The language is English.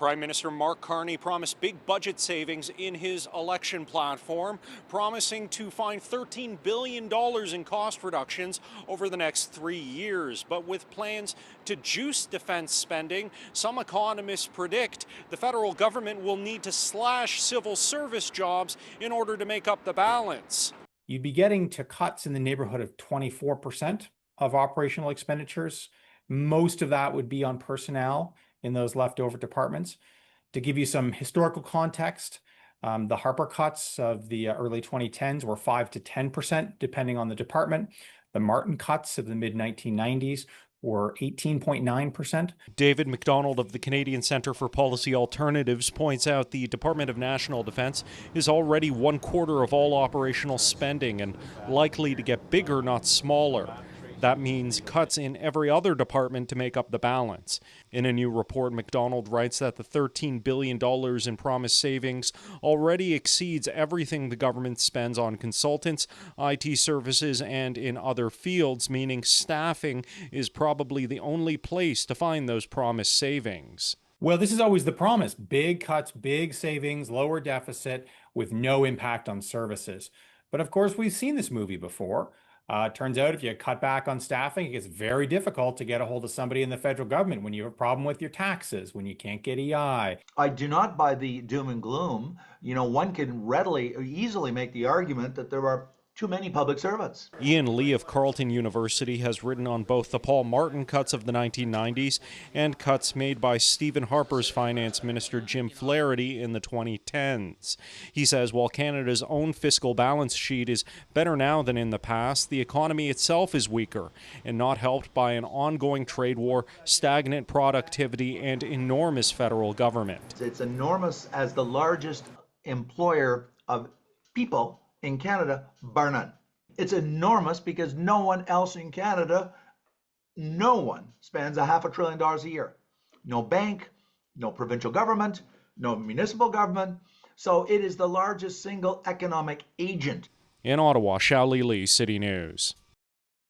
Prime Minister Mark Carney promised big budget savings in his election platform, promising to find $13 billion in cost reductions over the next 3 years. But with plans to juice defense spending, some economists predict the federal government will need to slash civil service jobs in order to make up the balance. You'd be getting to cuts in the neighborhood of 24% of operational expenditures. Most of that would be on personnel in those leftover departments. To give you some historical context, the Harper cuts of the early 2010s were 5 to 10%, depending on the department. The Martin cuts of the mid-1990s were 18.9%. David McDonald of the Canadian Centre for Policy Alternatives points out the Department of National Defence is already 1/4 of all operational spending and likely to get bigger, not smaller. That means cuts in every other department to make up the balance. In a new report, McDonald writes that the $13 billion in promised savings already exceeds everything the government spends on consultants, IT services, and in other fields, meaning staffing is probably the only place to find those promised savings. Well, this is always the promise. Big cuts, big savings, lower deficit with no impact on services. But of course, we've seen this movie before. Turns out if you cut back on staffing, it gets very difficult to get a hold of somebody in the federal government when you have a problem with your taxes, when you can't get EI. I do not buy the doom and gloom. One can easily make the argument that there are too many public servants. Ian Lee of Carleton University has written on both the Paul Martin cuts of the 1990s and cuts made by Stephen Harper's finance minister Jim Flaherty in the 2010s. He says while Canada's own fiscal balance sheet is better now than in the past, the economy itself is weaker and not helped by an ongoing trade war, stagnant productivity, and enormous federal government. It's enormous as the largest employer of people in Canada, bar none. It's enormous because no one else in Canada, no one spends $500 billion a year. No bank, no provincial government, no municipal government. So it is the largest single economic agent. In Ottawa, Xiaoli Li, City News.